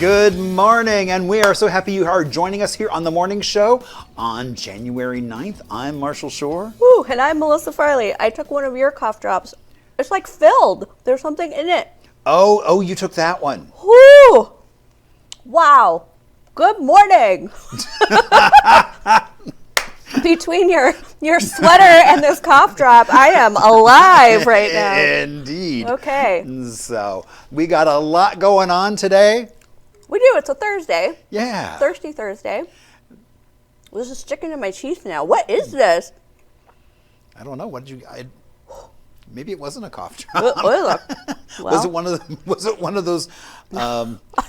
Good morning, and we are so happy you are joining us here on the morning show on January 9th. I'm Marshall Shore. Woo, and I'm Melissa Farley. I took one of your cough drops. It's like filled. There's something in it. Oh, you took that one. Woo! Wow. Good morning. Between your sweater and this cough drop, I am alive right now. Indeed. Okay. So, we got a lot going on today. We do. It's a Thursday. Yeah. Thirsty Thursday. This is sticking to my teeth now. What is this? I don't know. What did you... maybe it wasn't a cough drop. Well, Was it one of those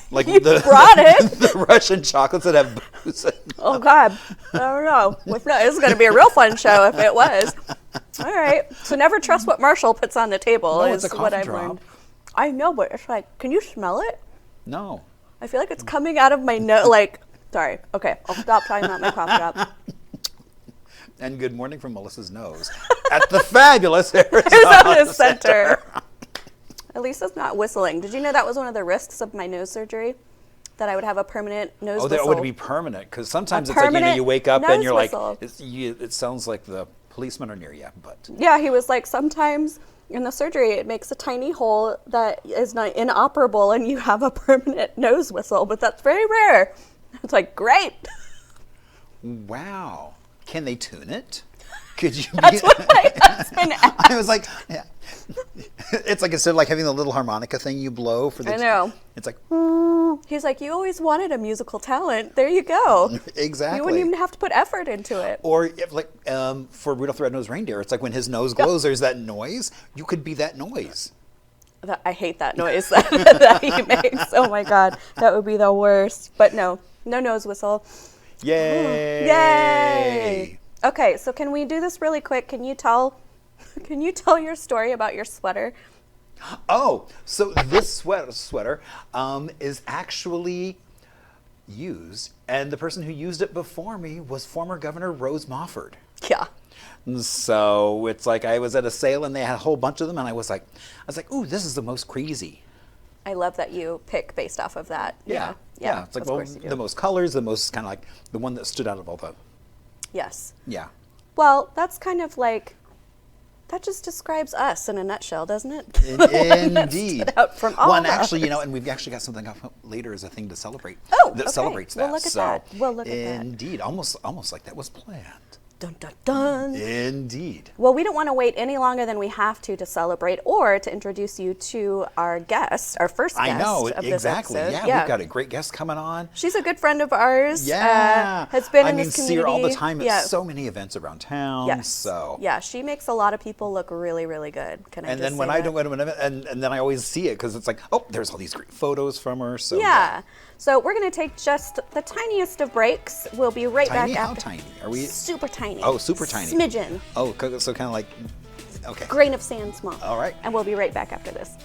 like you the brought it. the Russian chocolates that have booze in them? Oh God, I don't know. If not, this is going to be a real fun show if it was. All right. So never trust what Marshall puts on the table. No, is it's a what cough I've drop. learned. I know, but it's like, can you smell it? No. I feel like it's coming out of my nose. Like, sorry. Okay, I'll stop talking about my cough drop. And good morning from Melissa's nose at the fabulous Arizona Arizona Center. Center. At least it's not whistling. Did you know that was one of the risks of my nose surgery? That I would have a permanent nose whistle. Oh, that would be permanent, because sometimes A it's like, permanent you wake up and nose you're whistle. like, it sounds like the policemen are near you, but. Yeah, he was like, sometimes in the surgery, it makes a tiny hole that is not inoperable and you have a permanent nose whistle, but that's very rare. It's like, great. Wow. Can they tune it? Could you That's what my husband asked. I was like, yeah. It's like, instead of like having the little harmonica thing you blow for the... I know. It's like... He's like, you always wanted a musical talent. There you go. Exactly. You wouldn't even have to put effort into it. Or if like for Rudolph the Red-Nosed Reindeer, it's like when his nose glows, there's that noise. You could be that noise. I hate that noise that he makes. Oh my God, that would be the worst. But no nose whistle. Yay! Yay! Okay, so can we do this really quick? Can you tell your story about your sweater? Oh, so this sweater is actually used, and the person who used it before me was former Governor Rose Mofford. Yeah. So it's like I was at a sale and they had a whole bunch of them, and I was like, ooh, this is the most crazy. I love that you pick based off of that. Yeah. It's like, of well, course you do. the most colors, the most kind of like the one that stood out of all the. Yes. Yeah. Well, that's kind of like, that just describes us in a nutshell, doesn't it? Indeed. Out from all well, and of actually, us. and we've actually got something up later as a thing to celebrate. Oh, that okay. celebrates that. We'll look at so, that. We'll look at that. Indeed, almost like that was planned. Dun, dun, dun. Indeed. Well, we don't want to wait any longer than we have to celebrate or to introduce you to our guest, our first guest. I know, of this exactly. episode. Yeah, we've got a great guest coming on. She's a good friend of ours. Yeah. Has been I in mean, this see community. her all the time at Yeah. so many events around town. Yes. So. Yeah, she makes a lot of people look really, really good. Can I And just then when say I that? don't go to an event, and then I always see it because it's like, oh, there's all these great photos from her. So Yeah. So we're going to take just the tiniest of breaks. We'll be right Tiny? back How after. tiny? Are we? Super tiny. Oh, super tiny. Smidgen. Oh, so kind of like, okay. Grain of sand small. All right. And we'll be right back after this.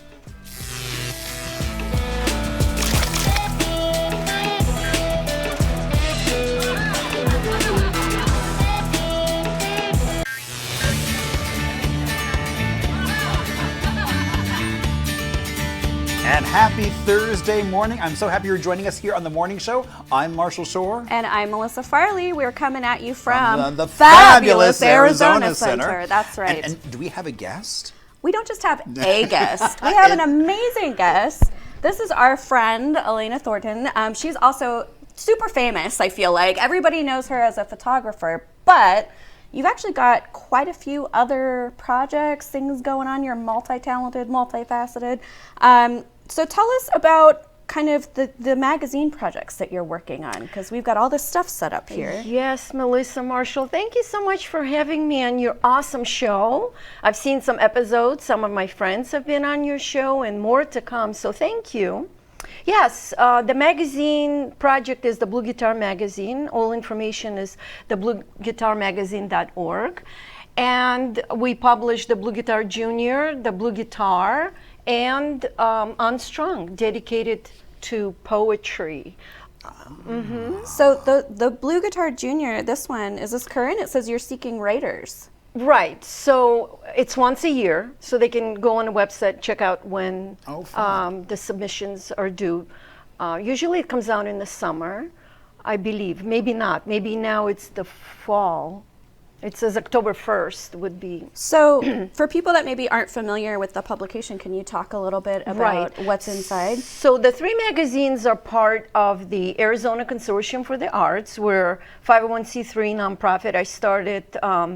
And happy Thursday morning. I'm so happy you're joining us here on the morning show. I'm Marshall Shore. And I'm Melissa Farley. We're coming at you from the fabulous Arizona Center. Center. That's right. And do we have a guest? We don't just have a guest. We have an amazing guest. This is our friend, Elena Thornton. She's also super famous, I feel like. Everybody knows her as a photographer, but you've actually got quite a few other projects, things going on. You're multi-talented, multifaceted. So tell us about kind of the magazine projects that you're working on, because we've got all this stuff set up here. Yes, Melissa, Marshall, thank you so much for having me on your awesome show. I've seen some episodes. Some of my friends have been on your show and more to come, so thank you. Yes, the magazine project is the Blue Guitar Magazine. All information is theblueguitarmagazine.org. And we publish the Blue Guitar Junior, the Blue Guitar, and Unstrung, dedicated to poetry. So the Blue Guitar Junior, this one, is this current? It says you're seeking writers. Right, so it's once a year, so they can go on the website, check out when the submissions are due. Usually it comes out in the summer, I believe. Maybe not. Maybe now it's the fall. It says October 1st would be. So for people that maybe aren't familiar with the publication, can you talk a little bit about what's inside? So the 3 magazines are part of the Arizona Consortium for the Arts. We're 501c3 nonprofit. I started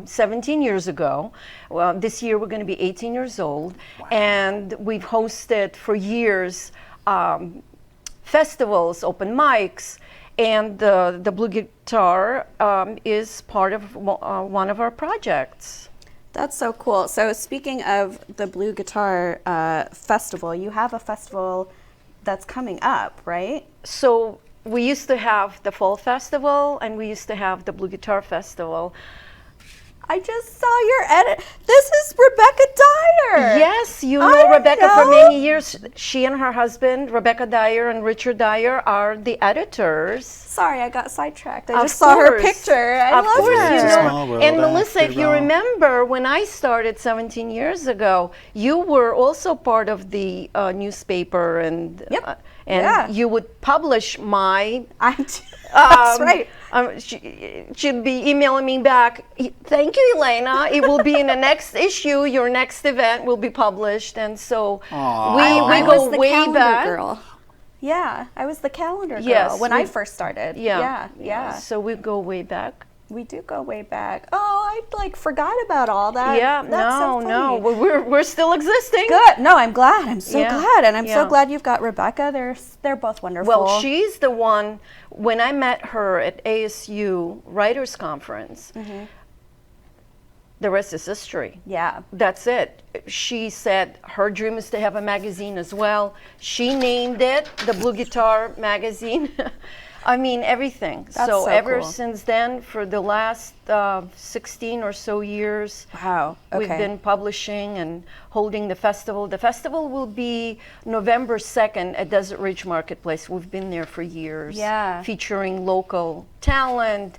17 years ago. Well, this year we're going to be 18 years old. Wow. And we've hosted for years festivals, open mics, and the Blue Guitar is part of one of our projects. That's so cool. So speaking of the Blue Guitar Festival, you have a festival that's coming up, right? So we used to have the Fall Festival and we used to have the Blue Guitar Festival. I just saw your edit. This is Rebecca Dyer. Yes, you know Rebecca for many years. She and her husband, Rebecca Dyer and Richard Dyer, are the editors. Sorry, I got sidetracked. I just saw her picture. I love her. You know, and Melissa, if you remember, when I started 17 years ago, you were also part of the newspaper, and you would publish my. That's right. She'd be emailing me back, thank you, Elena. It will be in the next issue. Your next event will be published. And so we go way back. Girl. Yeah, I was the calendar girl when I first started. Yeah. So we go way back. We do go way back. Oh, I forgot about all that. Yeah, no. We're still existing. Good. No, I'm glad. I'm so glad. And I'm so glad you've got Rebecca. They're both wonderful. Well, she's the one, when I met her at ASU Writers Conference, the rest is history. Yeah. That's it. She said her dream is to have a magazine as well. She named it the Blue Guitar Magazine. I mean, everything. So ever since then, for the last 16 or so years, we've been publishing and holding the festival. The festival will be November 2nd at Desert Ridge Marketplace. We've been there for years, featuring local talent,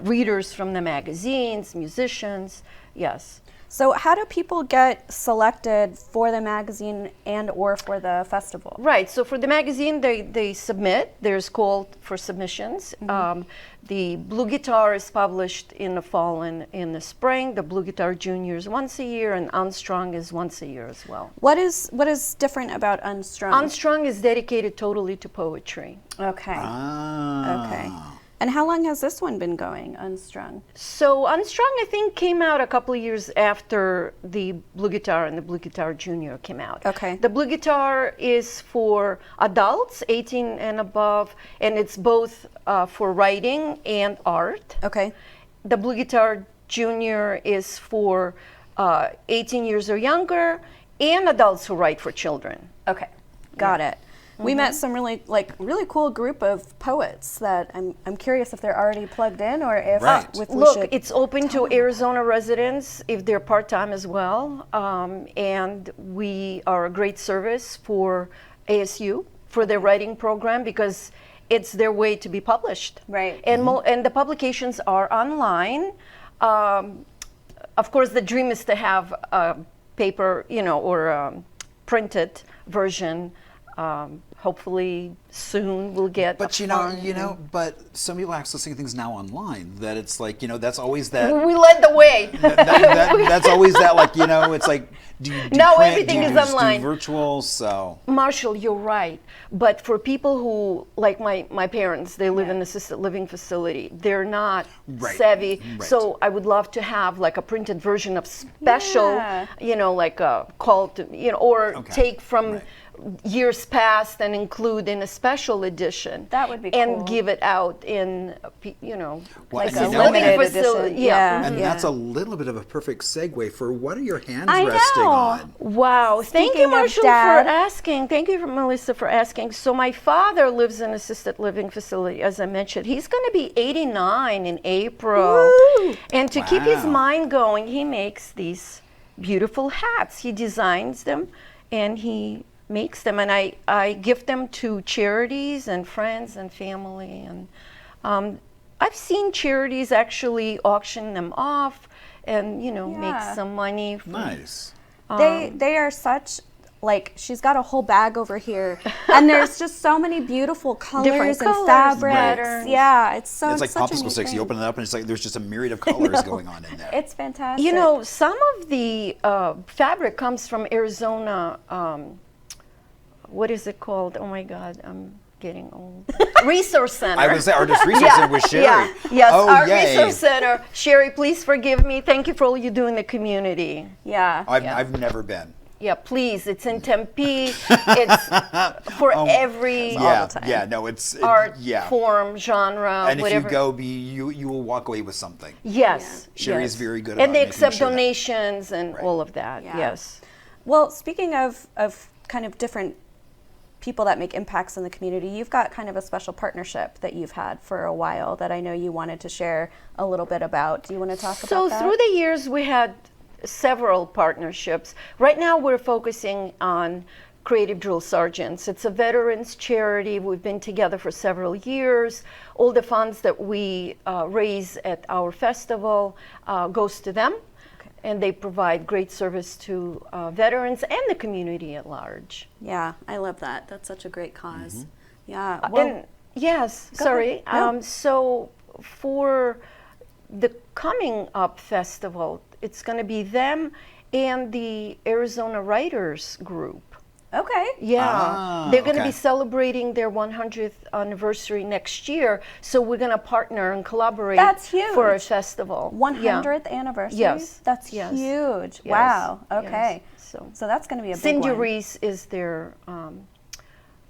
readers from the magazines, musicians, yes. So how do people get selected for the magazine and or for the festival? Right, so for the magazine, they submit. There's call for submissions. The Blue Guitar is published in the fall and in the spring. The Blue Guitar Junior is once a year, and Unstrung is once a year as well. What is different about Unstrung? Unstrung is dedicated totally to poetry. Okay. Okay. And how long has this one been going, Unstrung? So Unstrung, I think, came out a couple of years after the Blue Guitar and the Blue Guitar Junior came out. Okay. The Blue Guitar is for adults, 18 and above, and it's both for writing and art. Okay. The Blue Guitar Junior is for 18 years or younger, and adults who write for children. Okay, got it. We met some really cool group of poets that I'm curious if they're already plugged in or if Look, it's open to Arizona residents if they're part-time as well, and we are a great service for ASU for their writing program because it's their way to be published. Right. And and the publications are online. Of course, the dream is to have a paper, or a printed version. Hopefully soon we'll get. But but some people accessing things now online. That it's like that's always that. We led the way. That's always that it's like do now print, everything is online, do virtual. So Marshall, you're right. But for people who like my parents, they live in an assisted living facility. They're not savvy. Right. So I would love to have like a printed version of special, like a call to or take from. Years past and include in a special edition. That would be cool. And give it out in, like a limited edition. Yeah. And that's a little bit of a perfect segue for what are your hands resting on? Wow. Thank you, Marshall, for asking. Thank you, Melissa, for asking. So my father lives in an assisted living facility, as I mentioned. He's going to be 89 in April. Woo! And to keep his mind going, he makes these beautiful hats. He designs them and he makes them, and I give them to charities and friends and family, and I've seen charities actually auction them off and make some money. Nice. They are such like she's got a whole bag over here, and there's just so many beautiful colors and colors, fabrics. patterns. Yeah, it's so. It's like such a popsicle neat sticks. You thing. open it up, and it's like there's just a myriad of colors going on in there. It's fantastic. You know, some of the fabric comes from Arizona. What is it called? Oh my God, I'm getting old. Resource Center. I would say Artist Resource Center with Sherry. Yeah. Yes, Oh, Art yay. Resource Center. Sherry, please forgive me. Thank you for all you do in the community. Yeah. I've never been. Yeah, please. It's in Tempe. It's for every Yeah, the time. yeah, no, it's art yeah. form, genre, And whatever. if you go, you will walk away with something. Yes. Sherry is yes. very good And about they making accept sure that- donations and Right. all of that. Yeah. Yes. Well, speaking of kind of different people that make impacts in the community, you've got kind of a special partnership that you've had for a while that I know you wanted to share a little bit about. Do you want to talk So about that? through the years, we had several partnerships. Right now, we're focusing on Creative Drill Sergeants. It's a veterans charity. We've been together for several years. All the funds that we raise at our festival goes to them. And they provide great service to veterans and the community at large. Yeah, I love that. That's such a great cause. Mm-hmm. Yeah. And yes, sorry. ahead. No. So for the coming up festival, it's going to be them and the Arizona Writers Group. Okay. Yeah, Ah, they're going to okay. be celebrating their 100th anniversary next year. So we're going to partner and collaborate That's for a huge. festival. 100th anniversary? Yes. That's Yes. huge. Yes. Wow. Yes. Okay. So So that's going to be a big Cindy one. Reese is their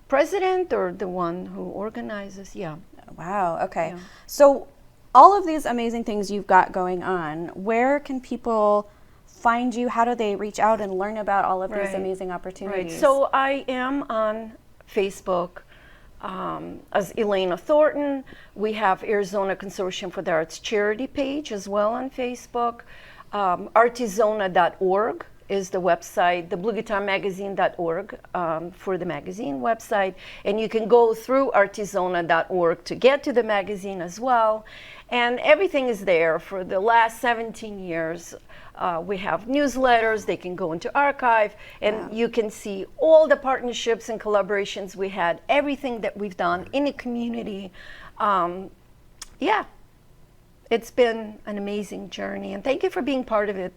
president or the one who organizes. Yeah. Wow. Okay. Yeah. So all of these amazing things you've got going on, where can people find you? How do they reach out and learn about all of these Right. amazing Right. opportunities? So I am on Facebook as Elena Thornton. We have Arizona Consortium for the Arts charity page as well on Facebook. Artizona.org is the website, the blueguitarmagazine.org for the magazine website. And you can go through artizona.org to get to the magazine as well. And everything is there for the last 17 years. We have newsletters, they can go into archive, and you can see all the partnerships and collaborations we had, everything that we've done in the community. Yeah, it's been an amazing journey, and thank you for being part of it.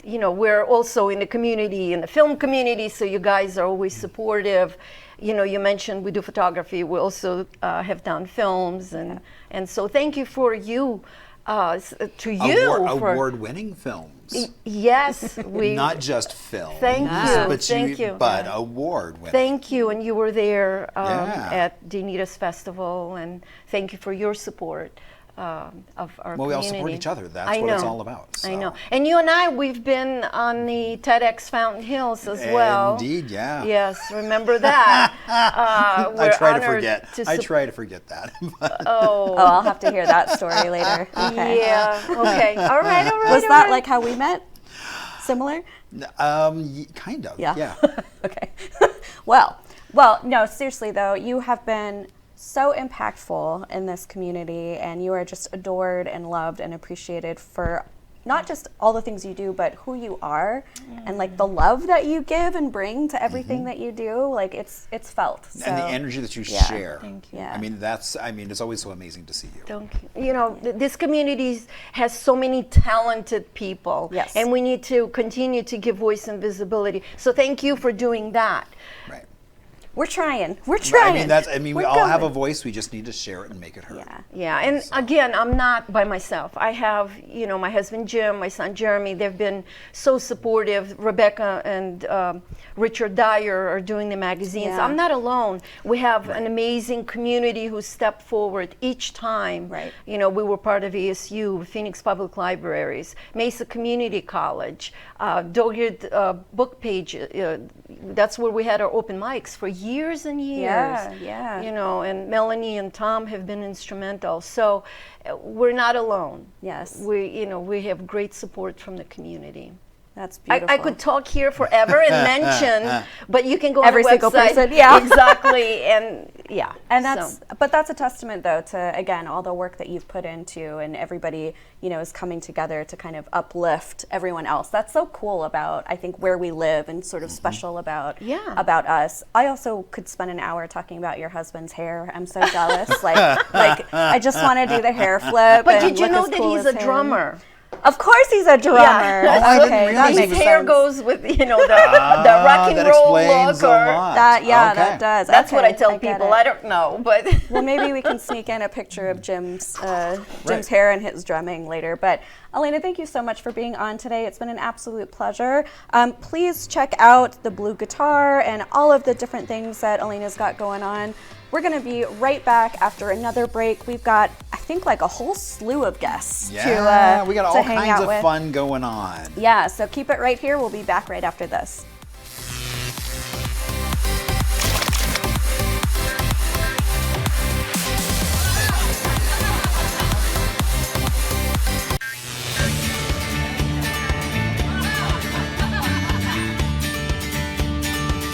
You know, we're also in the community, in the film community, so you guys are always supportive. You know, you mentioned we do photography, we also have done films, and so thank you for you. Award-winning films. Yes, we. Not just films. Thank you, But thank you. But award-winning. Thank you, and you were there Yeah. at Danita's festival, and thank you for your support of our Well, we all community. support each other. That's I what it's know. all about. I know, so. and you and I, we've been on the TEDx Fountain Hills as well. Indeed, yeah. Yes, remember that. I We're try to honored forget. to I try to forget that. Oh, I'll have to hear that story later. Okay. Yeah. Okay. All right. All right. Was all that right. like how we met? Similar? Kind of. Yeah. Yeah. Okay. well, no, seriously though, you have been so impactful in this community, and you are just adored and loved and appreciated for not just all the things you do, but who you are and like the love that you give and bring to everything that you do. Like it's felt. So, And the energy that you yeah. share. Thank you. Yeah. It's always so amazing to see you. Thank you. You know, this community has so many talented people. Yes. And we need to continue to give voice and visibility. So thank you for doing that. Right. We're trying. We're trying. We We're all have a going. voice. We just need to share it and make it heard. Yeah. Yeah, and again, I'm not by myself. I have, you know, my husband Jim, my son Jeremy. They've been so supportive. Rebecca and Richard Dyer are doing the magazines. Yeah. I'm not alone. We have an amazing community who stepped forward each time. Right. You know, we were part of ASU, Phoenix Public Libraries, Mesa Community College, Dogwood Book Page. That's where we had our open mics for years and years. Yeah. You know, and Melanie and Tom have been instrumental. So we're not alone. Yes. We have great support from the community. That's beautiful. I could talk here forever and mention, but you can go Every on the single website. person, yeah. Exactly, and yeah. And that's a testament, though, to, again, all the work that you've put into, and everybody, is coming together to kind of uplift everyone else. That's so cool about, I think, where we live and sort of special about us. I also could spend an hour talking about your husband's hair. I'm so jealous. like I just want to do the hair flip. But and did you look know as that cool he's as a him. drummer? Of course he's a drummer. Yeah. Oh, I didn't Okay, that realize makes His hair sense. goes with the rock and that roll explains look. a Or lot. That Okay. does. that's what I Okay, tell get people. it. I don't know, but Well, maybe we can sneak in a picture of Jim's hair and his drumming later. But Elena, thank you so much for being on today. It's been an absolute pleasure. Please check out the blue guitar and all of the different things that Elena's got going on. We're going to be right back after another break. We've got, I think, like a whole slew of guests Yeah, to we got to all hang kinds out of with. fun going on. Yeah, so keep it right here. We'll be back right after this.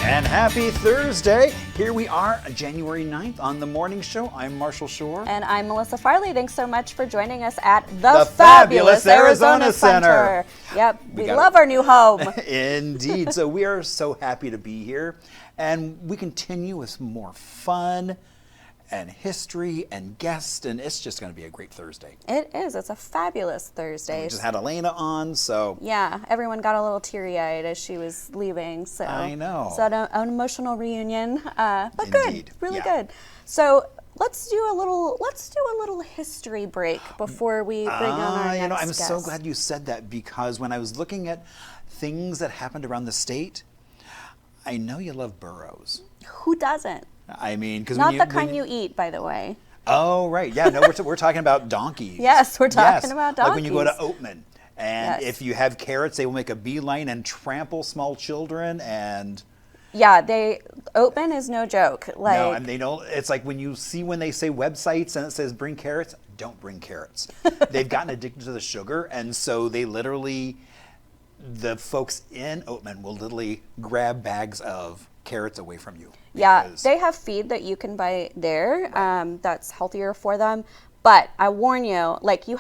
And happy Thursday. Here we are, January 9th on The Morning Show. I'm Marshall Shore. And I'm Melissa Farley. Thanks so much for joining us at The fabulous Arizona Center. Yep, we got love it. our new home. Indeed. So we are so happy to be here. And we continue with more fun and history and guests. And it's just going to be a great Thursday. It is. It's a fabulous Thursday. We just had Elena on, so... Yeah, everyone got a little teary-eyed as she was leaving. So I know. So an emotional reunion, but Indeed. good, really Yeah. good. So let's do a little history break before we bring on our next I'm guest. so glad you said that, because when I was looking at things that happened around the state, I know you love burros. Who doesn't? I mean, because Not the kind you eat, by the way. Oh, right. Yeah, no, we're talking about donkeys. Yes, we're talking about Like when you go to donkeys. Oatman, and Yes. if you have carrots, they will make a beeline and trample small children, and... Yeah, Oatman is no joke. Like, No, and they don't. It's like when they say websites and it says bring carrots, don't bring carrots. They've gotten addicted to the sugar, and so the folks in Oatman will literally grab bags of carrots away from you. yeah, because- they have feed that you can buy there. That's healthier for them. But I warn you, like you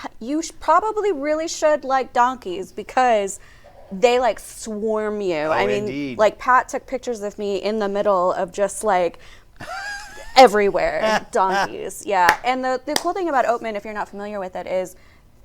probably really should like donkeys, because they like swarm you. I mean, indeed. like Pat took pictures of me in the middle of just like everywhere donkeys. Yeah, and the cool thing about Oatman, if you're not familiar with it, is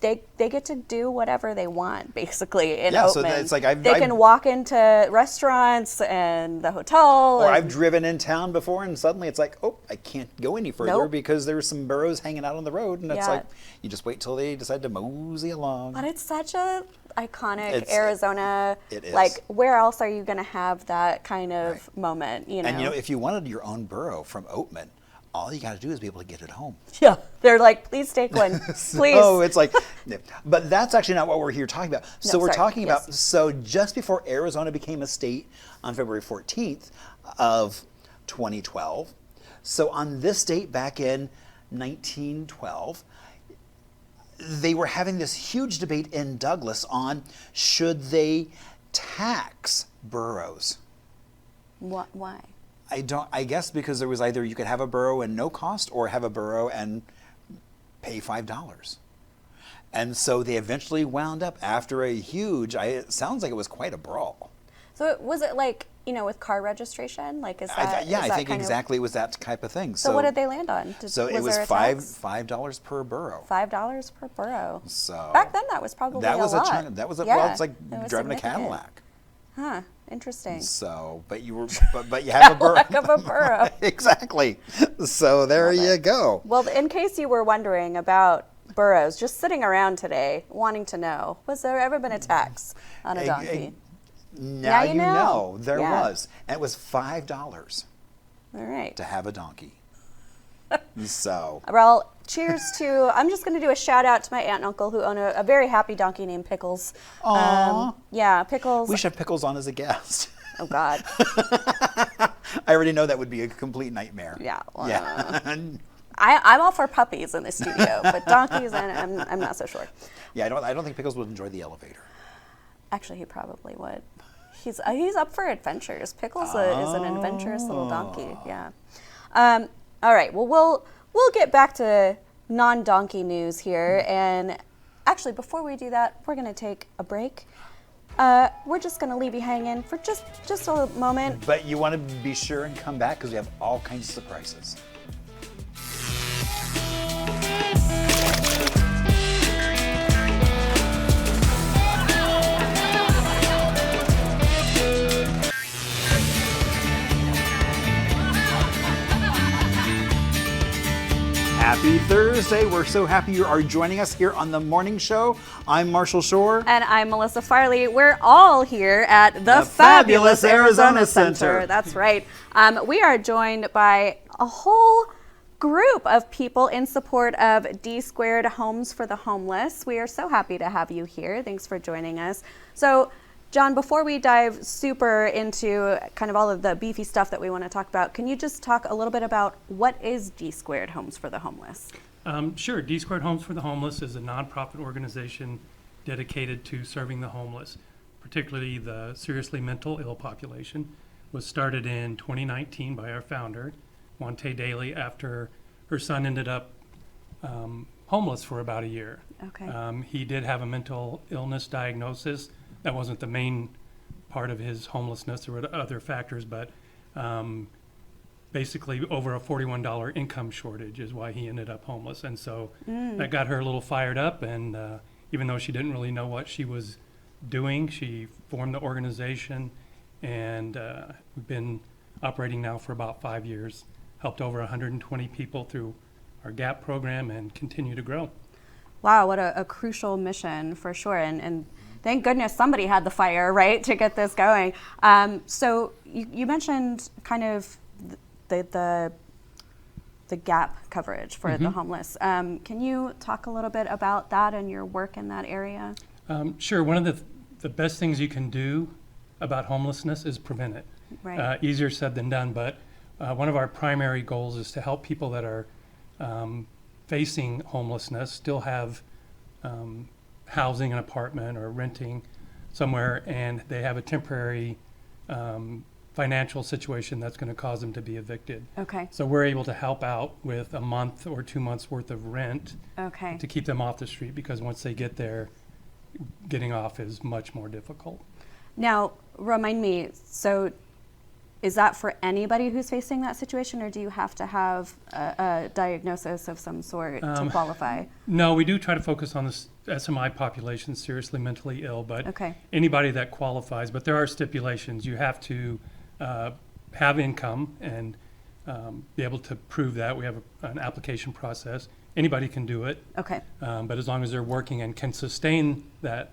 they get to do whatever they want, basically, in Yeah, Oatman. so it's like I've- they can walk into restaurants and the hotel. Or and- I've driven in town before, and suddenly it's like, oh, I can't go any further Nope. because there's some burros hanging out on the road, and it's Yeah. like you just wait till they decide to mosey along. But it's such a iconic It's- Arizona. it is. Like, where else are you going to have that kind of Right. moment? You know. And if you wanted your own burro from Oatman, all you got to do is be able to get it home. yeah, they're like, please take one, please. Oh, it's like, but that's actually not what we're here talking about. So we're sorry, talking yes. about, so just before Arizona became a state on February 14th of 2012, so on this date back in 1912, they were having this huge debate in Douglas on should they tax burros. Why? I guess because there was either you could have a burro and no cost, or have a burro and pay $5. And so they eventually wound up after a huge, it sounds like it was quite a brawl. So was it like, with car registration? Like, is that? I is that think kind of- exactly it was that type of thing. So what did they land on? So it was there a tax? $5 per burro. $5 per burro. So Back then, that was probably that was a lot. China, that was a, Yeah, well, it's like it was driving a significant. Cadillac. Huh. Interesting. So, but you have a burro. Cadillac of a burro. Exactly. So there you go. Well, in case you were wondering about burros, just sitting around today, wanting to know, was there ever been a tax on a donkey? Now you you know. know there Yeah. was. And it was $5 All right. to have a donkey. So, Well, cheers to, I'm just going to do a shout out to my aunt and uncle who own a very happy donkey named Pickles. Aw. Yeah, Pickles. we should have Pickles on as a guest. Oh, God. I already know that would be a complete nightmare. Yeah. Well, Yeah. I'm all for puppies in the studio, but donkeys, I'm not so sure. Yeah, I don't think Pickles would enjoy the elevator. Actually, he probably would. He's up for adventures. Pickles is an adventurous little donkey. Yeah. All right. Well, we'll get back to non-donkey news here, and actually, before we do that, we're going to take a break. We're just going to leave you hanging for just a moment. But you want to be sure and come back because we have all kinds of surprises. Happy Thursday. We're so happy you are joining us here on the morning show. I'm Marshall Shore. And I'm Melissa Farley. We're all here at the fabulous Arizona Center. That's right. We are joined by a whole group of people in support of DSquared Homes for the Homeless. We are so happy to have you here. Thanks for joining us. So, John, before we dive super into kind of all of the beefy stuff that we want to talk about, can you just talk a little bit about what is DSquared Homes for the Homeless? Sure. DSquared Homes for the Homeless is a nonprofit organization dedicated to serving the homeless, particularly the seriously mental ill population. It was started in 2019 by our founder, Wante Daly, after her son ended up homeless for about a year. Okay. He did have a mental illness diagnosis. That wasn't the main part of his homelessness. There were other factors, but basically over a $41 income shortage is why he ended up homeless. And so that got her a little fired up. And even though she didn't really know what she was doing, she formed the organization. And we've been operating now for about 5 years, helped over 120 people through our GAP program and continue to grow. Wow, what a crucial mission for sure. And thank goodness somebody had the fire, right, to get this going. So you mentioned kind of the gap coverage for the homeless. Can you talk a little bit about that and your work in that area? Sure. One of the best things you can do about homelessness is prevent it. Right. Easier said than done, but one of our primary goals is to help people that are facing homelessness still have housing, an apartment, or renting somewhere, and they have a temporary financial situation that's going to cause them to be evicted. Okay. So we're able to help out with a month or 2 months worth of rent Okay. to keep them off the street, because once they get there, getting off is much more difficult. Now, remind me, so is that for anybody who's facing that situation, or do you have to have a diagnosis of some sort to qualify? No, we do try to focus on the SMI population, seriously mentally ill, but Okay. anybody that qualifies. But there are stipulations. You have to have income and be able to prove that. We have an application process. Anybody can do it, Okay. but as long as they're working and can sustain that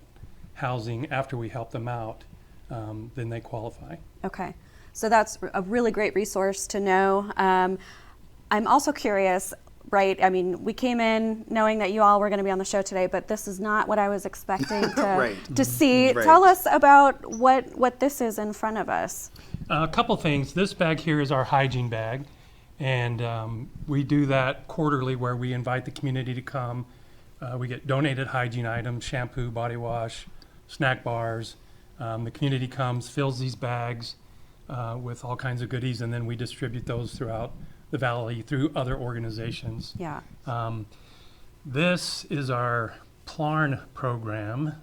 housing after we help them out, then they qualify. Okay. So that's a really great resource to know. I'm also curious, right? I mean, we came in knowing that you all were going to be on the show today, but this is not what I was expecting to see. Right. Tell us about what this is in front of us. A couple things. This bag here is our hygiene bag, and we do that quarterly where we invite the community to come. We get donated hygiene items, shampoo, body wash, snack bars. The community comes, fills these bags with all kinds of goodies, and then we distribute those throughout the valley through other organizations. Yeah. This is our PLARN program.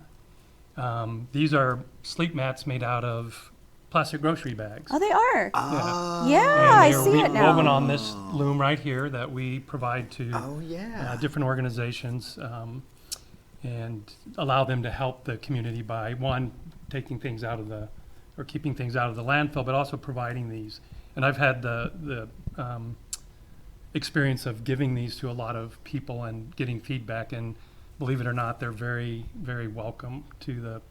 These are sleep mats made out of plastic grocery bags. Oh, they are. And I they're see it now. woven on this loom right here that we provide to different organizations and allow them to help the community by, one, taking things out of the, or keeping things out of the landfill, but also providing these. And I've had the experience of giving these to a lot of people and getting feedback, and believe it or not, they're very, very welcome to the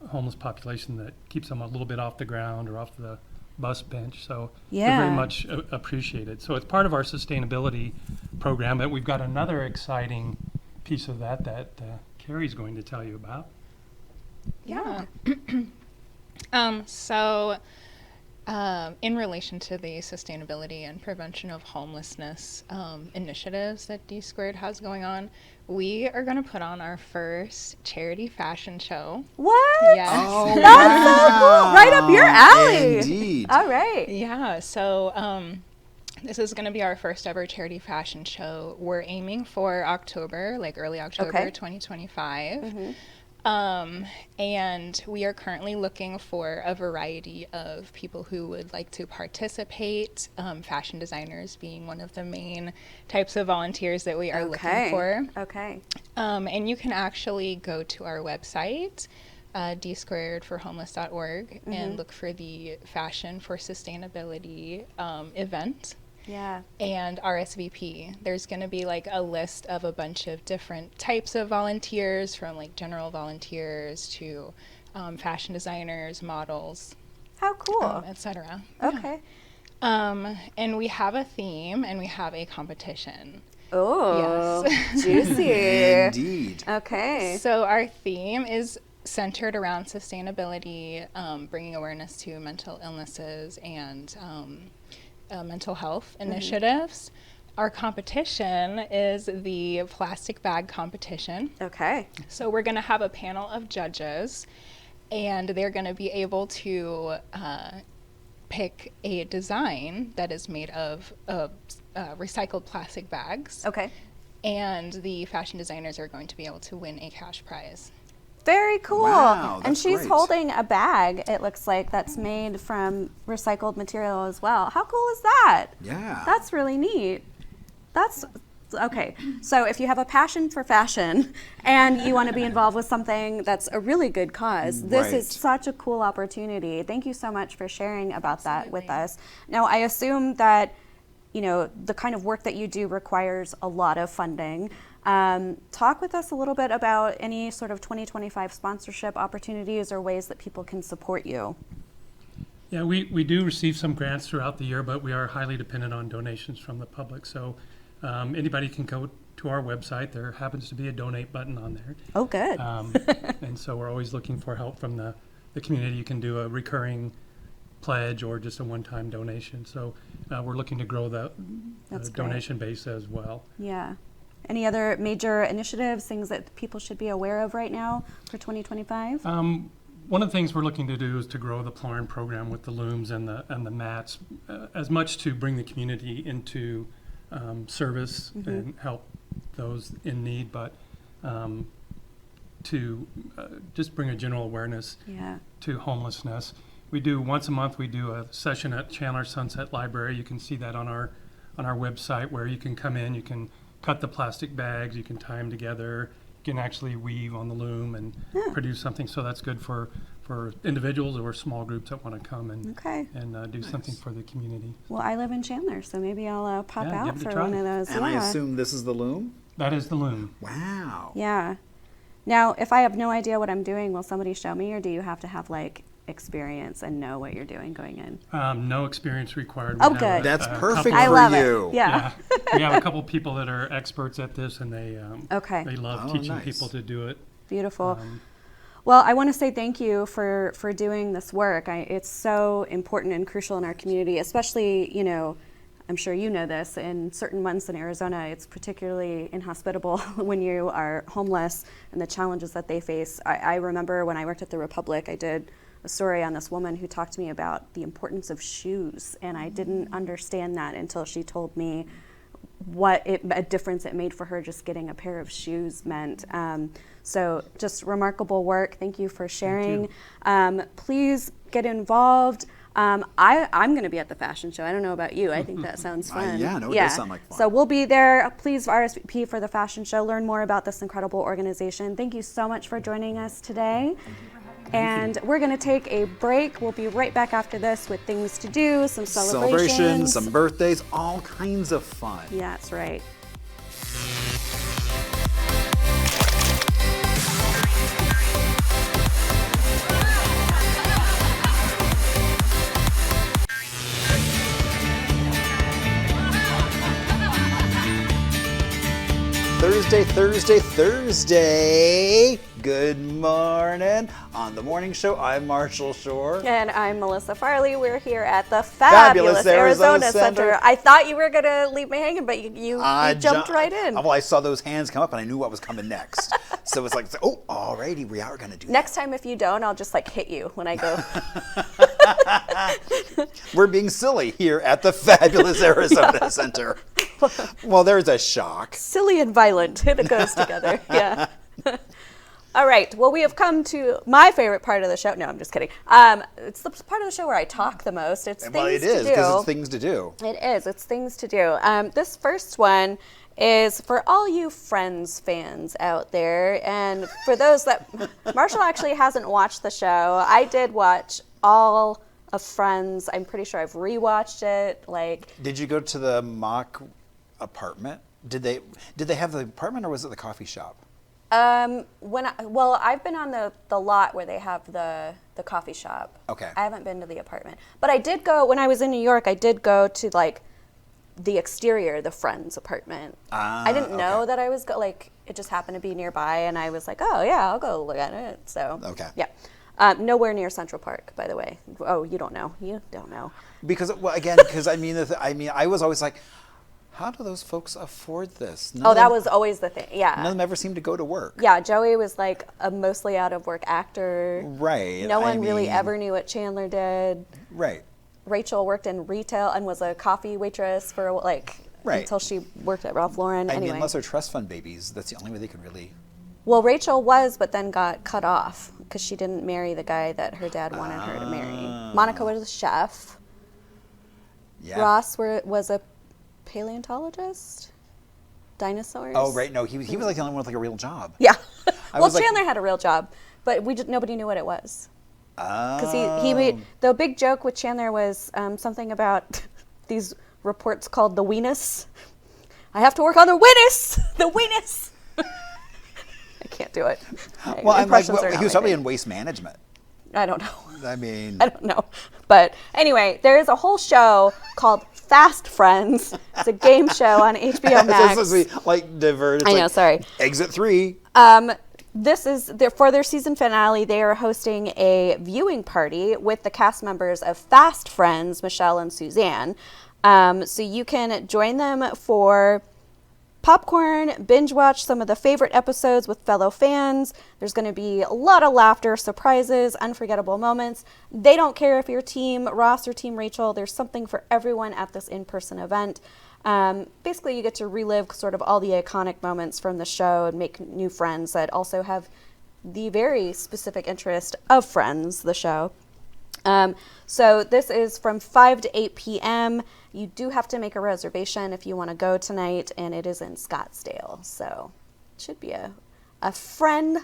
homeless population. That keeps them a little bit off the ground or off the bus bench. So they're very much appreciated. So it's part of our sustainability program. But we've got another exciting piece of that Carrie's going to tell you about. Yeah. So In relation to the sustainability and prevention of homelessness initiatives that DSquared has going on, we are going to put on our first charity fashion show. What? Yes. Oh, That's so cool. Right up your alley. Indeed. All right. Yeah, so this is going to be our first ever charity fashion show. We're aiming for October, like early October Okay. 2025. And we are currently looking for a variety of people who would like to participate, fashion designers being one of the main types of volunteers that we are looking for. Okay. And you can actually go to our website, DSquaredForHomeless.org, and look for the Fashion for Sustainability event. Yeah. And RSVP. There's going to be like a list of a bunch of different types of volunteers, from like general volunteers to fashion designers, models, How cool. etc. Okay. And we have a theme and we have a competition. Oh, Yes. juicy. Indeed. Okay. So our theme is centered around sustainability, bringing awareness to mental illnesses and mental health initiatives. Our competition is the plastic bag competition. Okay. So we're going to have a panel of judges, and they're going to be able to pick a design that is made of recycled plastic bags. Okay. And the fashion designers are going to be able to win a cash prize. Very cool. Wow, and that's she's great. holding a bag, it looks like, that's made from recycled material as well. How cool is that? Yeah. That's really neat. That's okay. So if you have a passion for fashion and you want to be involved with something that's a really good cause, this is Right. such a cool opportunity. Thank you so much for sharing about that with us. Now, I assume that, you know, the kind of work that you do requires a lot of funding. Talk with us a little bit about any sort of 2025 sponsorship opportunities or ways that people can support you. Yeah, we do receive some grants throughout the year, but we are highly dependent on donations from the public. So anybody can go to our website. There happens to be a donate button on there. Oh, good. And so we're always looking for help from the community. You can do a recurring pledge or just a one-time donation. So we're looking to grow the That's great. donation base as well. Yeah. Any other major initiatives, things that people should be aware of right now for 2025? One of the things we're looking to do is to grow the Plorn program with the looms and the mats, as much to bring the community into service and help those in need, but to just bring a general awareness Yeah. to homelessness. We do once a month. We do a session at Chandler Sunset Library. You can see that on our website, where you can come in. You can cut the plastic bags. You can tie them together. You can actually weave on the loom and produce something. So that's good for individuals or small groups that want to come and Okay. do something for the community. Well, I live in Chandler, so maybe I'll pop Yeah, out give it a for try. one of those. And I assume this is the loom? That is the loom. Wow. Yeah. Now, if I have no idea what I'm doing, will somebody show me, or do you have to have like experience and know what you're doing going in? No experience required. Oh, We have good. That's couple- perfect I for love you. it. Yeah. We have a couple people that are experts at this, and they Okay. they love Oh, teaching nice. people to do it. Beautiful. Well, I want to say thank you for doing this work. It's so important and crucial in our community, especially, you know, I'm sure you know this, in certain months in Arizona, it's particularly inhospitable when you are homeless and the challenges that they face. I remember when I worked at the Republic, I did a story on this woman who talked to me about the importance of shoes, and I didn't understand that until she told me what a difference it made for her just getting a pair of shoes meant. So just remarkable work. Thank you for sharing. Please get involved. I'm going to be at the fashion show. I don't know about you. I think that sounds fun. Yeah, no, it does sound like fun. So we'll be there. Please RSVP for the fashion show. Learn more about this incredible organization. Thank you so much for joining us today. And we're going to take a break. We'll be right back after this with things to do, some celebrations. Some birthdays, all kinds of fun. Yeah, that's right. Thursday, Thursday. Good morning. On the morning show, I'm Marshall Shore. And I'm Melissa Farley. We're here at the fabulous Arizona Center. I thought you were going to leave me hanging, but you jumped right in. Well, I saw those hands come up and I knew what was coming next. So it's like, oh, alrighty, we are going to do Next time, if you don't, I'll just like hit you when I go. We're being silly here at the fabulous Arizona Center. Well, there's a shock. Silly and violent. It goes together. Yeah. All right. Well, we have come to my favorite part of the show. No, I'm just kidding. It's the part of the show where I talk the most. It's things to do. Well, it is, because it's things to do. It is. It's things to do. This first one is for all you Friends fans out there. And for those that, Marshall actually hasn't watched the show. I did watch all of Friends. I'm pretty sure I've rewatched it. Did you go to the mock apartment? Did they have the apartment, or was it the coffee shop? I've been on the lot where they have the coffee shop. Okay. I haven't been to the apartment, but I did go when I was in New York. I did go to the exterior, the Friends apartment. I didn't know that I was it just happened to be nearby, and I was like, oh yeah, I'll go look at it. So okay, yeah. Nowhere near Central Park, by the way. Oh, you don't know. You don't know. Because I was always like, how do those folks afford this? That was always the thing. Yeah. None of them ever seemed to go to work. Yeah, Joey was like a mostly out of work actor. Right. No one really ever knew what Chandler did. Right. Rachel worked in retail and was a coffee waitress for until she worked at Ralph Lauren. Anyway. Unless they're trust fund babies, that's the only way they could really. Well, Rachel was, but then got cut off because she didn't marry the guy that her dad wanted her to marry. Monica was a chef. Yeah. Ross was a paleontologist. Dinosaurs. Oh, right. No, he was like the only one with a real job. Yeah. Well, Chandler had a real job, but nobody knew what it was. Because he made the big joke with Chandler was something about these reports called the weenus. I have to work on the weenus. The weenus. I can't do it. Well, he was probably in waste management. I don't know. I don't know. But anyway, there is a whole show called Fast Friends. It's a game show on HBO Max. This is diverted. I know, sorry. Exit 3. This is for their season finale. They are hosting a viewing party with the cast members of Fast Friends, Michelle and Suzanne. So you can join them for popcorn, binge watch some of the favorite episodes with fellow fans. There's going to be a lot of laughter, surprises, unforgettable moments. They don't care if you're Team Ross or Team Rachel. There's something for everyone at this in-person event. Basically, you get to relive sort of all the iconic moments from the show and make new friends that also have the very specific interest of Friends, the show. So this is from 5 to 8 p.m. You do have to make a reservation if you want to go tonight, and it is in Scottsdale. So it should be a fun,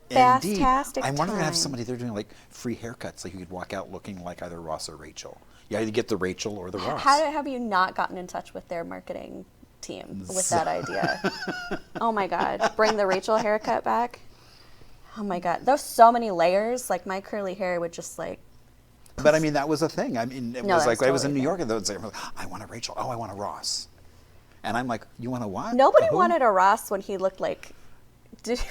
fantastic time. I'm wondering if they have somebody there doing free haircuts, you could walk out looking like either Ross or Rachel. You either get the Rachel or the Ross. How have you not gotten in touch with their marketing team with that idea? Oh my God, bring the Rachel haircut back. Oh my God, there's so many layers. My curly hair would just But that was a thing. It was I was in New York and they would say, I want a Rachel. Oh, I want a Ross. And I'm like, you want a what? Nobody wanted a Ross when he looked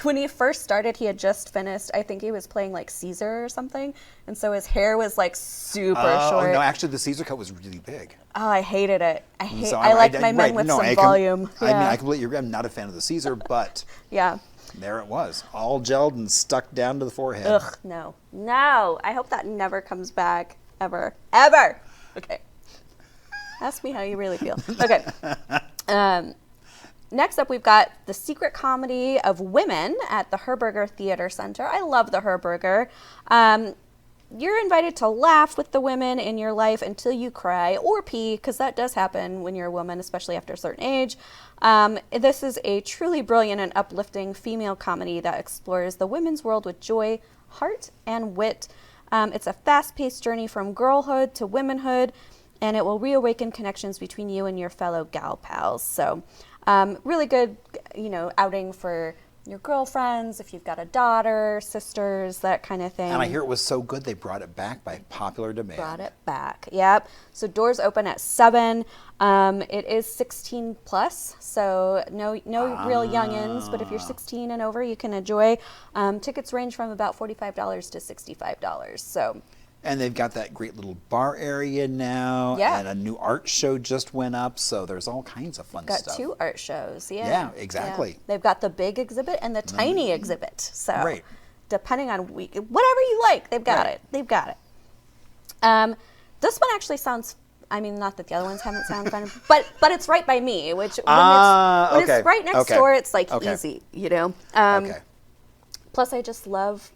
when he first started, he had just finished, I think he was playing Caesar or something. And so his hair was super short. Oh, no, actually the Caesar cut was really big. Oh, I hated it. I like my men with some volume. I completely agree. I'm not a fan of the Caesar, but yeah. There it was, all gelled and stuck down to the forehead. Ugh, no. I hope that never comes back, ever. Okay. Ask me how you really feel. Okay. Next up, we've got The Secret Comedy of Women at the Herberger Theater Center. I love the Herberger. You're invited to laugh with the women in your life until you cry or pee, because that does happen when you're a woman, especially after a certain age. This is a truly brilliant and uplifting female comedy that explores the women's world with joy, heart, and wit. It's a fast-paced journey from girlhood to womanhood, and it will reawaken connections between you and your fellow gal pals. So really good, outing for your girlfriends, if you've got a daughter, sisters, that kind of thing. And I hear it was so good they brought it back by popular demand. Brought it back. Yep. So doors open at 7. It is 16 plus, so no real youngins. But if you're 16 and over, you can enjoy. Tickets range from about $45 to $65. So. And they've got that great little bar area now. Yeah. And a new art show just went up, so there's all kinds of fun Got stuff. 2 art shows. Yeah. Yeah, exactly. Yeah. They've got the big exhibit and the tiny exhibit. So Right. depending on whatever you like, they've got Right. it. They've got it. This one actually sounds. I mean, not that the other ones haven't sounded fun, but it's right by me. Which when okay. it's right next Okay. door, it's like Okay. easy, you know. Okay. Plus, I just love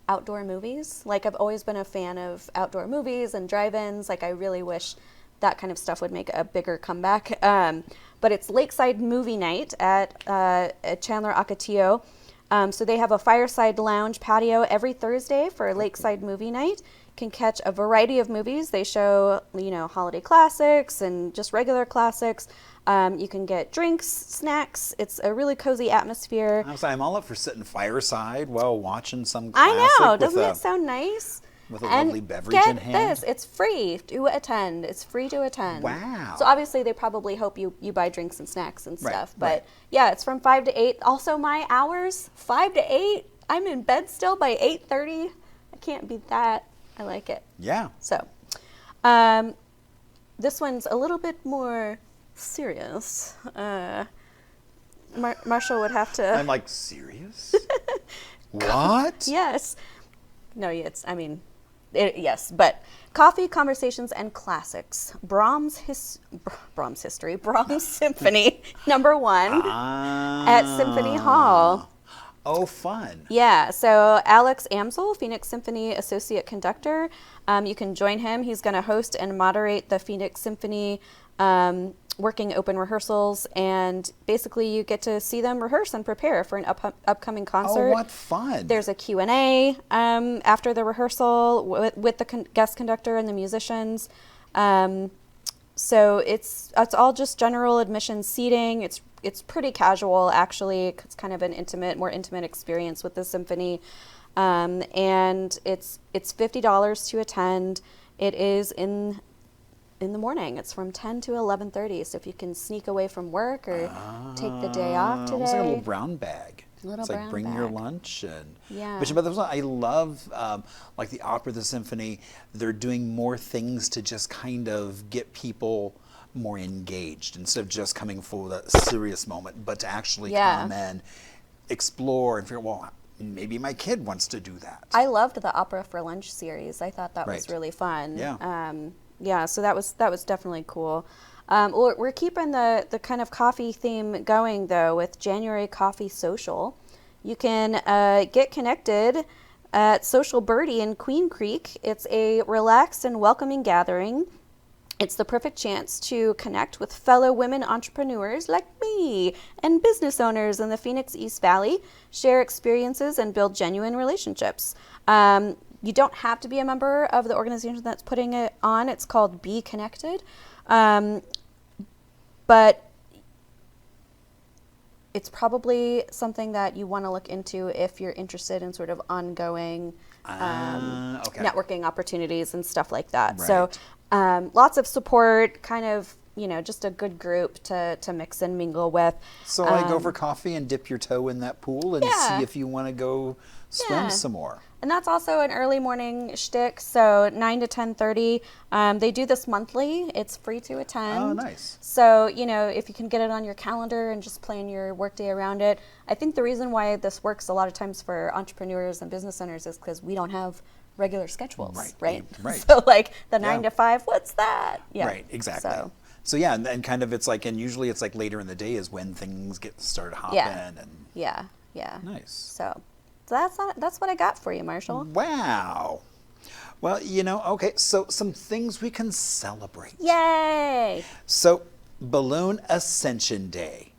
outdoor movies. Like, I've always been a fan of outdoor movies and drive-ins. Like, I really wish that kind of stuff would make a bigger comeback. But it's Lakeside Movie Night at Chandler Ocotillo. So they have a fireside lounge patio every Thursday for Lakeside Movie Night. Can catch a variety of movies. They show, holiday classics and just regular classics. You can get drinks, snacks. It's a really cozy atmosphere. I'm all up for sitting fireside while watching some I classic. know. with Doesn't a- it sound nice? with a And lovely beverage get in hand? this, it's free to attend. It's free to attend. Wow. So obviously they probably hope you buy drinks and snacks and Right, stuff. But right. yeah, it's from 5 to 8. Also my hours, 5 to 8. I'm in bed still by 8:30. I can't beat that. I like it. Yeah. So this one's a little bit more serious. Marshall would have to. I'm like, serious? What? Yes. No, yes, but coffee, conversations, and classics. Brahms Symphony #1 at Symphony Hall. Oh, fun. Yeah, so Alex Amsel, Phoenix Symphony Associate Conductor. You can join him. He's going to host and moderate the Phoenix Symphony working open rehearsals, and basically you get to see them rehearse and prepare for an upcoming concert. Oh, what fun. There's a Q&A after the rehearsal with the guest conductor and the musicians. So it's all just general admission seating. It's pretty casual, actually. It's kind of an more intimate experience with the symphony. And it's $50 to attend. It is in the morning. It's from 10 to 11:30. So if you can sneak away from work or take the day off today. Almost like a little brown bag. Little It's like brown bring your bag. lunch and. Yeah. But I love like the opera, the symphony. They're doing more things to just kind of get people more engaged instead of just coming for that serious moment, but to actually come and explore and figure, well, maybe my kid wants to do that. I loved the Opera for Lunch series. I thought that was Right. really fun. Yeah. So that was definitely cool. We're keeping the kind of coffee theme going, though, with January Coffee Social. You can get connected at Social Birdie in Queen Creek. It's a relaxed and welcoming gathering. It's the perfect chance to connect with fellow women entrepreneurs like me and business owners in the Phoenix East Valley, share experiences, and build genuine relationships. You don't have to be a member of the organization that's putting it on. It's called Be Connected. But it's probably something that you want to look into if you're interested in sort of ongoing Okay. networking opportunities and stuff like that. Right. So lots of support, kind of, just a good group to mix and mingle with. So I go for coffee and dip your toe in that pool and Yeah. see if you want to go swim Yeah. some more. And that's also an early morning shtick, so 9 to 10:30. They do this monthly. It's free to attend. Oh, nice. So, if you can get it on your calendar and just plan your workday around it. I think the reason why this works a lot of times for entrepreneurs and business owners is because we don't have regular schedules, right? Right. So, like the 9 Yeah. to 5, what's that? Yeah. Right, exactly. So, So yeah, and kind of it's like, and usually it's like later in the day is when things get started hopping and yeah. nice. So that's what I got for you, Marshall. Wow. Well, okay, so some things we can celebrate. Yay! So, Balloon Ascension Day.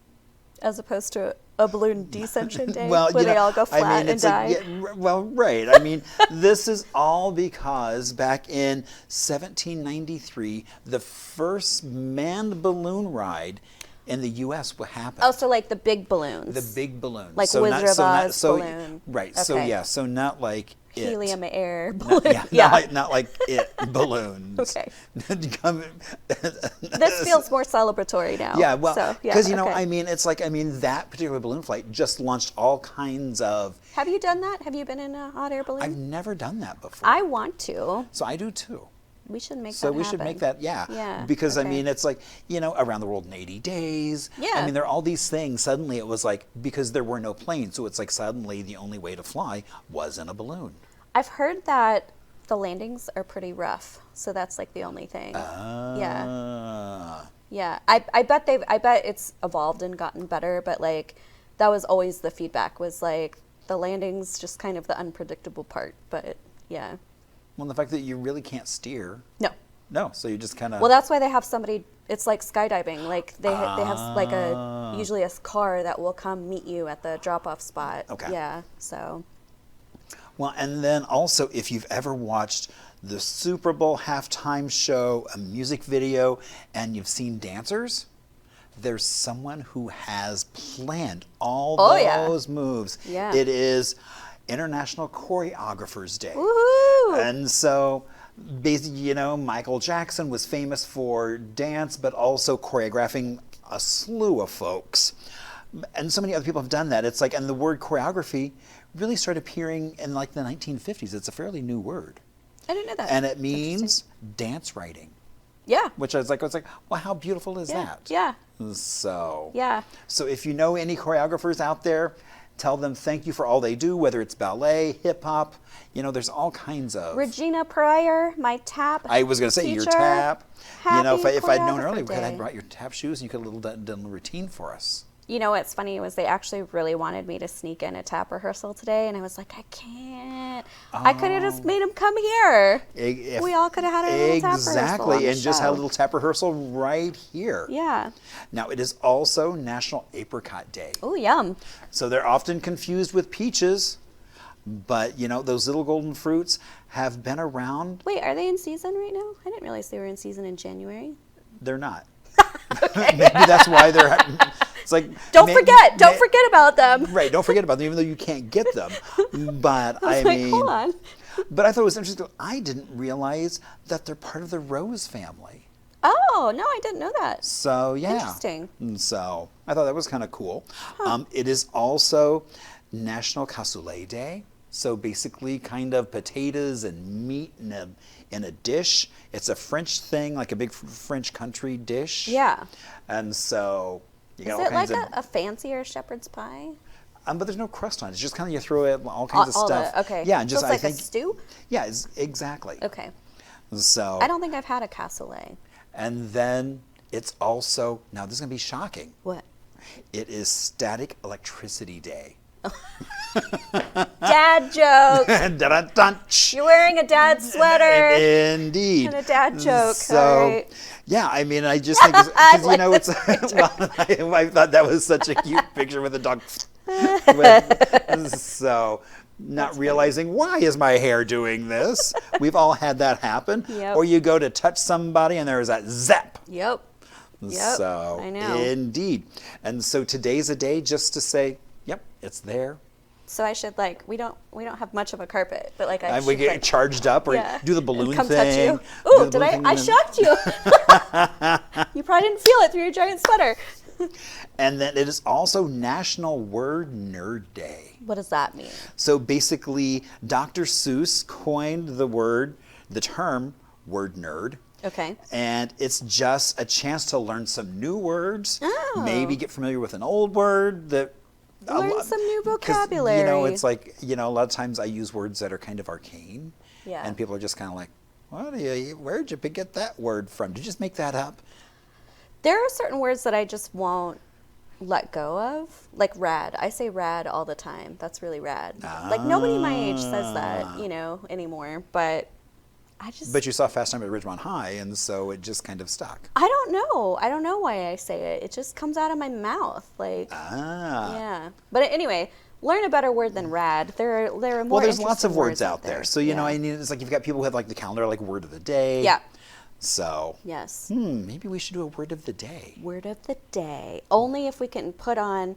As opposed to a balloon descension day, Well, where they all go flat and it's die. Right. I mean, this is all because back in 1793, the first manned balloon ride in the U.S. what happened. Oh, so like the big balloons. The big balloons. Like Wizard of Oz balloon. Right. So Okay. yeah. So not like it. Helium air balloon. Not like it balloons. Okay. This feels more celebratory now. Yeah, well, So, because okay. I mean, it's like that particular balloon flight just launched all kinds of. Have you done that? Have you been in a hot air balloon? I've never done that before. I want to. So I do too. We should make So that we happen. should make that, yeah. Yeah, Because I okay. mean, it's like, around the world in 80 days. Yeah. I mean, there are all these things. Suddenly it was like, because there were no planes, so it's like suddenly the only way to fly was in a balloon. I've heard that the landings are pretty rough, so that's like the only thing. Yeah. Yeah. I bet it's evolved and gotten better, but like that was always the feedback was like the landings just kind of the unpredictable part, but yeah. Well, the fact that you really can't steer. No. No, so you just kind of. Well, that's why they have somebody. It's like skydiving. Like they have like usually a car that will come meet you at the drop-off spot. Okay. Yeah. So. Well, and then also, if you've ever watched the Super Bowl halftime show, a music video, and you've seen dancers, there's someone who has planned all those moves. Yeah. It is International Choreographers Day. Woohoo! And so, basically, Michael Jackson was famous for dance, but also choreographing a slew of folks. And so many other people have done that. It's like, and the word choreography really started appearing in like the 1950s. It's a fairly new word. I didn't know that. And it means dance writing, Yeah. which I was like, well, how beautiful is that? Yeah. So, Yeah. so if you know any choreographers out there, tell them thank you for all they do, whether it's ballet, hip hop, there's all kinds of. Regina Pryor, my tap. I was going to say your teacher. tap. Happy If I'd known choreographer earlier, we could day. have brought your tap shoes and you could have done a routine for us. You know what's funny was they actually really wanted me to sneak in a tap rehearsal today, and I was like, I can't. I could have just made them come here. We all could have had a little tap rehearsal on Exactly, the and just had a show. little tap rehearsal right here. Yeah. Now, it is also National Apricot Day. Oh, yum. So they're often confused with peaches, but those little golden fruits have been around. Wait, are they in season right now? I didn't realize they were in season in January. They're not. Maybe that's why they're. It's like Don't forget about them. Right, don't forget about them, even though you can't get them. But I was like, mean, hold on. But I thought it was interesting. I didn't realize that they're part of the rose family. Oh, no, I didn't know that. So yeah, Interesting. And so I thought that was kind of cool. It is also National Cassoulet Day. So basically, kind of potatoes and meat in a dish. It's a French thing, like a big French country dish. Yeah. And so you got Is all it like kinds a fancier shepherd's pie? but there's no crust on it. It's just kind of you throw it all kinds of All stuff. okay. Yeah, and just so it's I like think a stew? Yeah, exactly. Okay. So I don't think I've had a cassoulet. and then it's also now this is gonna be shocking. What? It is Static Electricity Day. Dad joke. Dun-dun-dun. You're wearing a dad sweater. Indeed. And a dad joke. So, All right. yeah, I mean, I just think, because, like it's, well, I thought that was such a cute picture with a dog. So, not realizing, why is my hair doing this? We've all had that happen. Yep. Or you go to touch somebody and there's that zap. Yep. Yep, So, I know. indeed. And so today's a day just to say, yep, it's there. So I should we don't have much of a carpet, but like I And should we get charged up or yeah, do the and balloon come thing. touch you. Ooh, Do the did balloon I thing shocked you. You probably didn't feel it through your giant sweater. And then it is also National Word Nerd Day. What does that mean? So basically, Dr. Seuss coined the term word nerd. Okay. And it's just a chance to learn some new words, Oh. maybe get familiar with an old word that. Learn some new 'cause, vocabulary. it's like, a lot of times I use words that are kind of arcane. Yeah. And people are just kind of like, where'd you get that word from? Did you just make that up? There are certain words that I just won't let go of, like rad. I say rad all the time. That's really rad. Like nobody my age says that, anymore. But I just. But you saw Fast Time at Ridgemont High, and so it just kind of stuck. I don't know. I don't know why I say it. It just comes out of my mouth, like. Ah. Yeah. But anyway, learn a better word than rad. There are more. Well, there's lots interesting of words out there. So, Yeah. it's like you've got people who have like the calendar, like word of the day. Yeah. So, Yes. maybe we should do a word of the day. Word of the day. Only if we can put on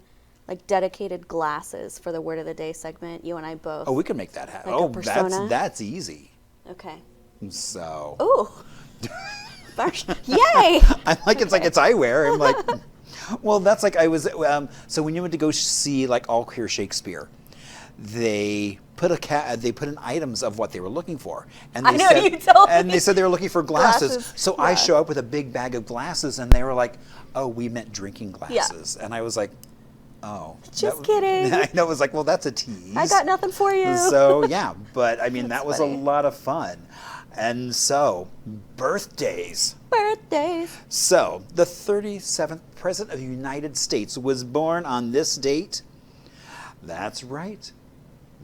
like dedicated glasses for the word of the day segment. You and I both. Oh, we can make that happen. Like a Oh, persona? that's easy. Okay. So, Ooh. Yay! I'm like, it's eyewear. I'm like, well, that's like I was. So when you went to go see like All Queer Shakespeare, they put in items of what they were looking for, and they I know, said, you told and me. they said they were looking for glasses. Glasses, So I yeah. show up with a big bag of glasses, and they were like, "Oh, we meant drinking glasses," and I was like, "Oh, Just kidding. I know. It was like, well, that's a tease. I got nothing for you. So yeah, but I mean that was funny. a lot of fun, and so birthdays. Birthdays. So, the 37th President of the United States was born on this date. That's right,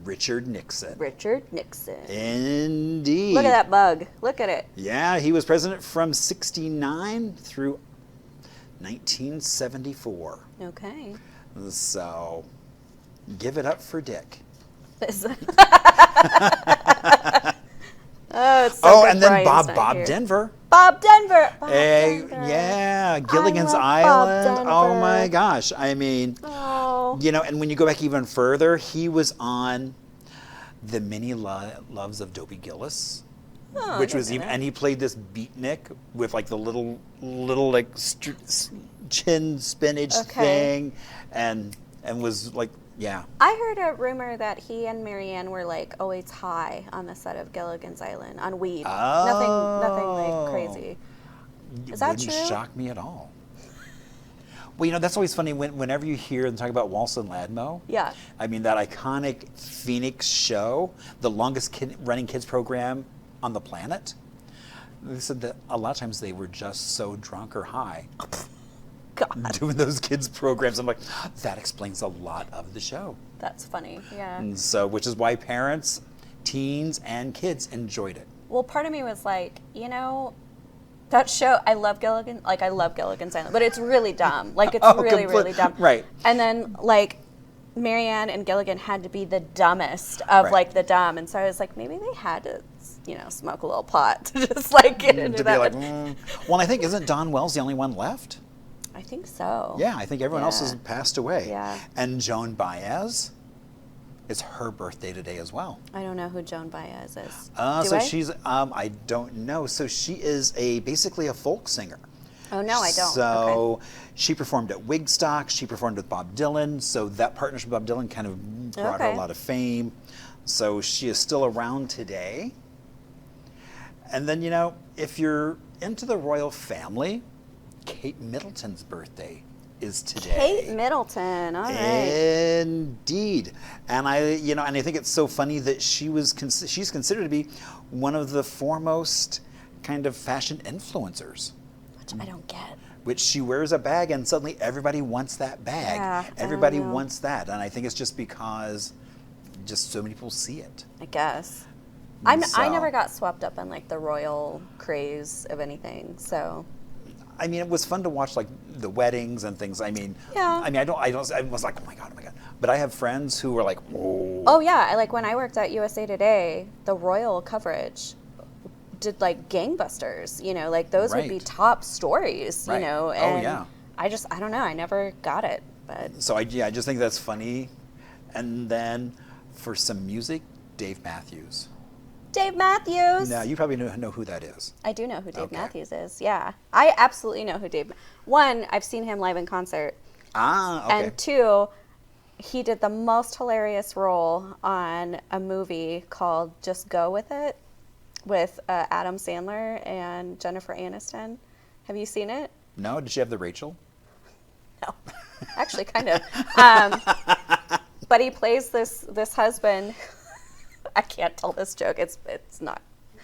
Richard Nixon. Richard Nixon. Indeed. Look at that bug. Look at it. Yeah, he was president from 69 through 1974. Okay. So, give it up for Dick. Oh, it's so Oh, good and then Brian's Bob not here. Denver. Bob Denver. Bob Hey, Denver. yeah, Gilligan's love Bob Island. Oh Denver. my gosh. I mean, Oh. you know, and when you go back even further, he was on The Many Loves of Dobie Gillis, Oh, which I was didn't even, know and he played this beatnik with like the little like chin spinach Okay. thing, and was like, yeah. I heard a rumor that he and Marianne were like always high on the set of Gilligan's Island on weed. Nothing like crazy. Is that Wouldn't true? shock me at all. Well, you know, that's always funny whenever you hear them talk about Waltz and Ladmo. Yeah. I mean, that iconic Phoenix show, the longest running kids program on the planet. They said that a lot of times they were just so drunk or high God, doing those kids programs. I'm like, that explains a lot of the show. that's funny. Yeah. And so, which is why parents, teens, and kids enjoyed it. Well, part of me was like, you know, that show, I love Gilligan's Island, but it's really dumb. Like, it's Oh, really, really dumb. right. And then, like, Marianne and Gilligan had to be the dumbest of, Right. like, the dumb. And so I was like, maybe they had to, you know, smoke a little pot to just, like, get into To be that. like, well, I think, isn't Don Wells the only one left? I think so. Yeah, I think everyone else Yeah. has passed away. Yeah. And Joan Baez, it's her birthday today as well. I don't know who Joan Baez is. So I? she's, I don't know. So she is basically a folk singer. Oh, no, I don't. So she performed at Wigstock. She performed with Bob Dylan. So that partnership with Bob Dylan kind of brought her Okay. a lot of fame. So she is still around today. And then, you know, if you're into the royal family, Kate Middleton's birthday is today. Kate Middleton. All right. Indeed, and I think it's so funny that she's considered to be one of the foremost kind of fashion influencers. Which I don't get. Which she wears a bag, and suddenly everybody wants that bag. Yeah, I don't Everybody know. wants that, and I think it's just because just so many people see it. I guess. I So- never got swept up in like the royal craze of anything. So I mean, it was fun to watch like the weddings and things. I mean, Yeah. I was like, oh my god. But I have friends who were like, whoa. oh yeah, like when I worked at USA Today, the royal coverage did like gangbusters. You know, like those would be Right. top stories. You Right. know, Oh, and yeah. I don't know. I never got it, but So I just think that's funny. And then for some music, Dave Matthews. Dave Matthews. Now you probably know who that is. I do know who Dave Okay. Matthews is. Yeah, I absolutely know who Dave. One, I've seen him live in concert. Ah, okay. And two, he did the most hilarious role on a movie called Just Go With It with Adam Sandler and Jennifer Aniston. Have you seen it? No, did she have the Rachel? No. Actually, kind of. But he plays this husband. I can't tell this joke. It's not.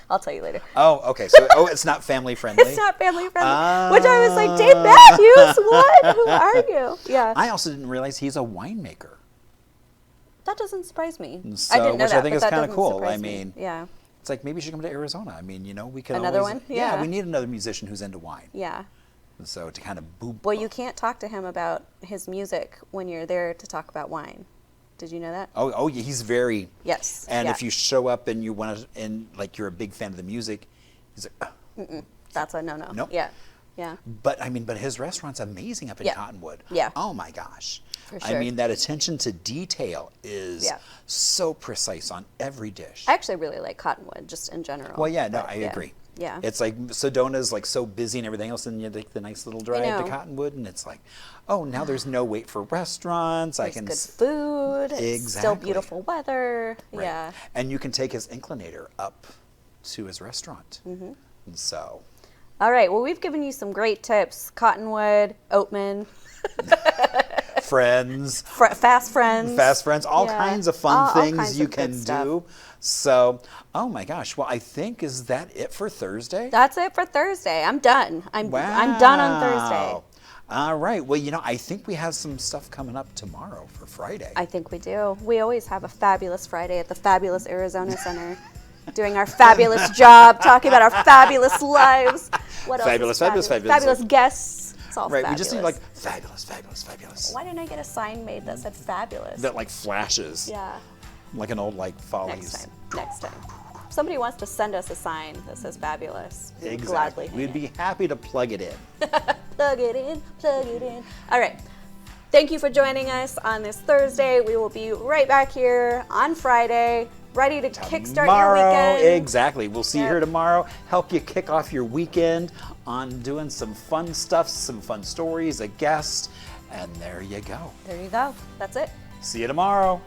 I'll tell you later. Oh, okay. So it's not family friendly. It's not family friendly. Which I was like, Dave Matthews, what? Who are you? Yeah. I also didn't realize he's a winemaker. That doesn't surprise me. So, I didn't know which that, I think but is that kind of doesn't cool. surprise I me. mean, Yeah. it's like maybe you should come to Arizona. I mean, you know, we could Another always, one? Yeah. we need another musician who's into wine. Yeah. So to kind of boop. Well, you can't talk to him about his music when you're there to talk about wine. Did you know that? Oh, yeah, he's very. Yes. And yeah. if you show up and you want to, and like you're a big fan of the music, he's like, That's a no-no. Nope. Yeah. Yeah. But I mean, but his restaurant's amazing up in Yeah. Cottonwood. Yeah. Oh my gosh. For I sure. mean, that attention to detail is Yeah. so precise on every dish. I actually really like Cottonwood just in general. Well, yeah, no, but I yeah. agree. Yeah. It's like Sedona's like so busy and everything else, and you take the nice little drive to know. Cottonwood, and it's like, oh, now there's no wait for restaurants. I There's can good food. It's still Exactly. beautiful weather. Right. Yeah. And you can take his inclinator up to his restaurant. Mm-hmm. And so, All right. Well, we've given you some great tips. Cottonwood, Oatman, friends, Fast Friends. all Yeah. kinds of fun All things kinds you of good can stuff. do. So, oh my gosh. Well, I think, is that it for Thursday? That's it for Thursday. I'm done. I'm done on Thursday. Wow. All right. Well, I think we have some stuff coming up tomorrow for Friday. I think we do. We always have a fabulous Friday at the fabulous Arizona Center, doing our fabulous job, talking about our fabulous lives. What else? Fabulous, is fabulous, fabulous. Fabulous guests. It's all Right. fabulous. We just need like fabulous, fabulous, fabulous. Why didn't I get a sign made that said fabulous? That like flashes. Yeah. Like an old like Follies. Next time. If somebody wants to send us a sign that says fabulous, we would Exactly. gladly hang We'd it. be happy to plug it in. Plug it in, plug it in. All right. Thank you for joining us on this Thursday. We will be right back here on Friday, ready to kickstart your weekend. Exactly. We'll see you Yep. here tomorrow. Help you kick off your weekend on doing some fun stuff, some fun stories, a guest, and there you go. There you go. That's it. See you tomorrow.